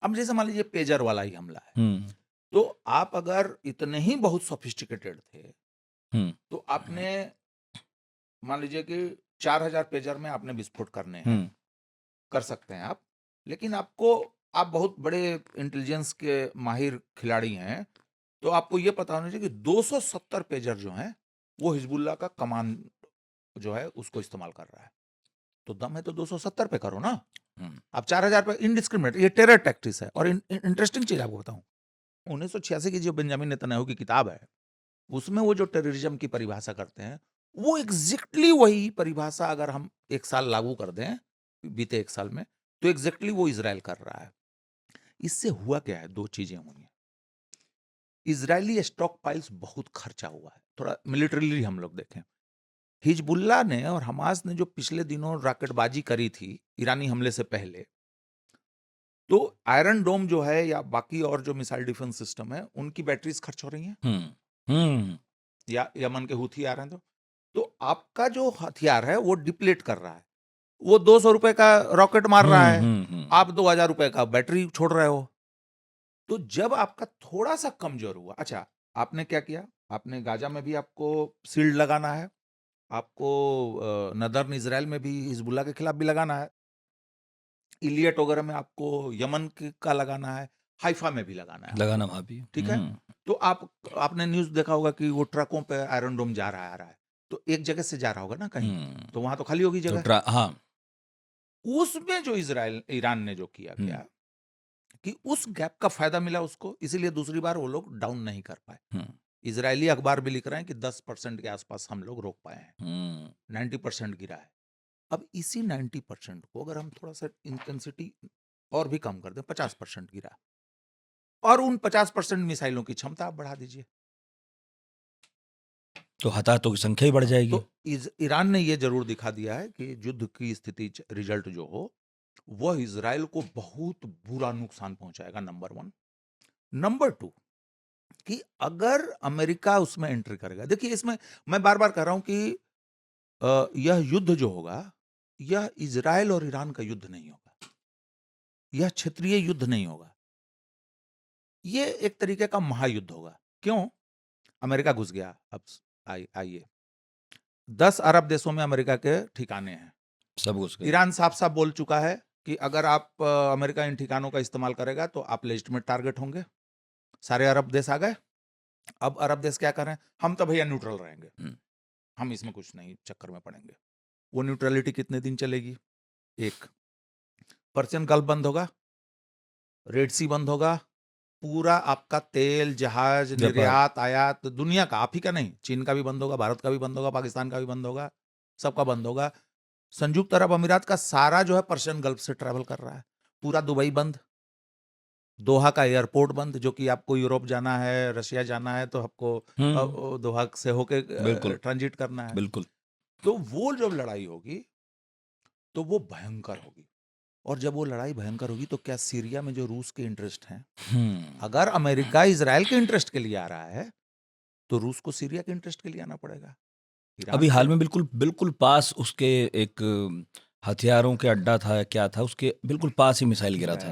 अब जैसे मान लीजिए पेजर वाला ही हमला है, तो आप अगर इतने ही बहुत सोफिस्टिकेटेड थे तो आपने मान लीजिए कि 4000 पेजर में आपने विस्फोट करने हैं, कर सकते हैं आप, लेकिन आप बहुत बड़े इंटेलिजेंस के माहिर खिलाड़ी हैं, तो आपको ये पता होना चाहिए कि 270 पेजर जो हैं वो हिजबुल्लाह का कमान जो है उसको इस्तेमाल कर रहा है। तो दम है तो 270 पे करो ना। आप 4000 पे इनडिस्क्रिमिनेट, ये टेरर टैक्टिक्स है। और इंटरेस्टिंग चीज आपको बताऊं, 1986 की जो बेंजामिन नेतन्याहू की किताब है, उसमें वो जो टेररिज्म की परिभाषा करते हैं, वो एग्जैक्टली वही परिभाषा अगर हम 1 साल लागू कर दें, बीते 1 साल में, तो एग्जैक्टली वो इजराइल कर रहा है। इससे हुआ क्या है, 2 चीजें हुई हैं। इजरायली स्टॉक पाइल्स बहुत खर्चा हुआ है, थोड़ा मिलिट्रीली हम लोग देखें। हिजबुल्लाह ने और हमास ने जो पिछले दिनों रॉकेटबाजी करी थी ईरानी हमले से पहले, तो आयरन डोम जो है या बाकी और जो मिसाइल डिफेंस सिस्टम है, उनकी बैटरीज खर्च हो रही हैं, या यमन के हुथी आ रहे हैं, तो आपका जो हथियार है वो डिप्लेट कर रहा है। वो 200 रुपए का रॉकेट मार रहा है, आप 2000 रुपए का बैटरी छोड़ रहे हो। तो जब आपका थोड़ा सा कमजोर हुआ, अच्छा आपने क्या किया, आपने गाजा में भी आपको शील्ड लगाना है, आपको नदर्न इजराइल में भी हिजबुल्लाह के खिलाफ भी लगाना है, इलियट वगैरह में आपको यमन का लगाना है, हाइफा में भी लगाना है, लगाना वहां भी, ठीक है। तो आपने न्यूज देखा होगा कि वो ट्रकों पे आयरन डोम जा रहा है, तो एक जगह से जा रहा होगा ना कहीं, तो वहां तो खाली होगी जगह। हाँ, उसमें जो ईरान ने जो किया क्या कि उस गैप का फायदा मिला उसको, इसीलिए दूसरी बार वो लोग डाउन नहीं कर पाए। इजरायली अखबार भी लिख रहे हैं कि 10% के आसपास हम लोग रोक पाए हैं, 90% गिरा है। अब इसी 90% को अगर हम थोड़ा सा इंटेंसिटी और भी कम कर दें, 50% गिरा, और उन 50% मिसाइलों की क्षमता आप बढ़ा दीजिए, तो हताहतों की संख्या ही बढ़ जाएगी। तो ईरान ने ये जरूर दिखा दिया है कि युद्ध की स्थिति रिजल्ट जो हो वह इजराइल को बहुत बुरा नुकसान पहुंचाएगा, नंबर 1। नंबर 2 कि अगर अमेरिका उसमें एंट्री करेगा, देखिए इसमें मैं बार बार कह रहा हूं कि यह युद्ध जो होगा, यह इजराइल और ईरान का युद्ध नहीं होगा, यह क्षेत्रीय युद्ध नहीं होगा, ये एक तरीके का महायुद्ध होगा। क्यों? अमेरिका घुस गया, अब आइए 10 अरब देशों में अमेरिका के ठिकाने हैं, सब घुस गए। ईरान साफ साफ बोल चुका है कि अगर आप अमेरिका इन ठिकानों का इस्तेमाल करेगा तो आप लेजिटिमेट टारगेट होंगे। सारे अरब देश आ गए। अब अरब देश क्या कर रहे हैं, हम तो भैया न्यूट्रल रहेंगे, हम इसमें कुछ नहीं चक्कर में पड़ेंगे। वो न्यूट्रलिटी कितने दिन चलेगी? 1, पर्शियन गल्फ बंद होगा, रेड सी बंद होगा, पूरा आपका तेल जहाज निर्यात आयात दुनिया का, आप ही का नहीं, चीन का भी बंद होगा, भारत का भी बंद होगा, पाकिस्तान का भी बंद होगा, सबका बंद होगा। संयुक्त अरब अमीरात का सारा जो है पर्शियन गल्फ से ट्रैवल कर रहा है, पूरा दुबई बंद, दोहा का एयरपोर्ट बंद, जो कि आपको यूरोप जाना है, रशिया जाना है तो आपको दोहा से होके ट्रांजिट करना है। बिल्कुल। तो वो जब लड़ाई होगी तो वो भयंकर होगी, और जब वो लड़ाई भयंकर होगी तो क्या सीरिया में जो रूस के इंटरेस्ट हैं, अगर अमेरिका इजराइल के इंटरेस्ट के लिए आ रहा है तो रूस को सीरिया के इंटरेस्ट के लिए आना पड़ेगा। अभी हाल में बिल्कुल पास उसके एक हथियारों के अड्डा था, क्या था, उसके बिल्कुल पास ही मिसाइल गिरा था,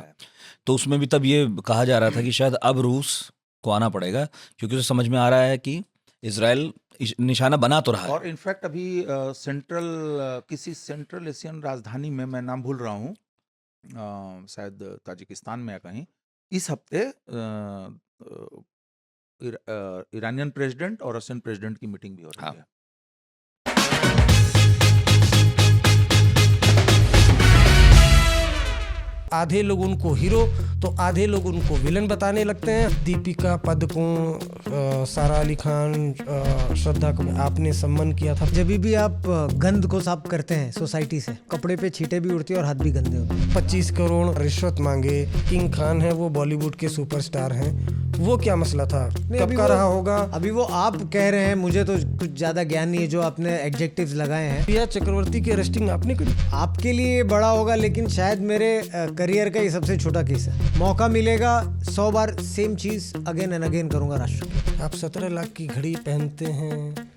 तो उसमें भी तब ये कहा जा रहा था कि शायद अब रूस को आना पड़ेगा, क्योंकि उसे समझ में आ रहा है कि इजराइल निशाना बना तो रहा है। और इनफैक्ट अभी किसी सेंट्रल एशियन राजधानी में, मैं नाम भूल रहा हूँ, शायद ताजिकिस्तान में या कहीं, इस हफ्ते ईरानियन प्रेसिडेंट और रशियन प्रेसिडेंट की मीटिंग भी हो रही है। आधे लोग उनको हीरो तो आधे लोग उनको विलन बताने लगते हैं। दीपिका पादुकोण, सारा अली खान, श्रद्धा कपूर, आपने सम्मान किया था। जब भी आप गंद को साफ करते हैं सोसाइटी से, कपड़े पे छींटे भी उड़ती है और हाथ भी गंदे होते हैं। 25 करोड़ रिश्वत मांगे। किंग खान है, वो बॉलीवुड के सुपरस्टार हैं, वो क्या मसला था, कब का रहा होगा? अभी वो आप कह रहे हैं, मुझे तो कुछ ज्यादा ज्ञान नहीं है जो आपने एडजेक्टिव्स लगाए हैं। प्रिया चक्रवर्ती की अरेस्टिंग आपने करी। आपके लिए बड़ा होगा, लेकिन शायद मेरे करियर का ये सबसे छोटा केस है। मौका मिलेगा 100 बार सेम चीज अगेन एंड अगेन करूंगा राष्ट्र के। आप 17 लाख की घड़ी पहनते हैं,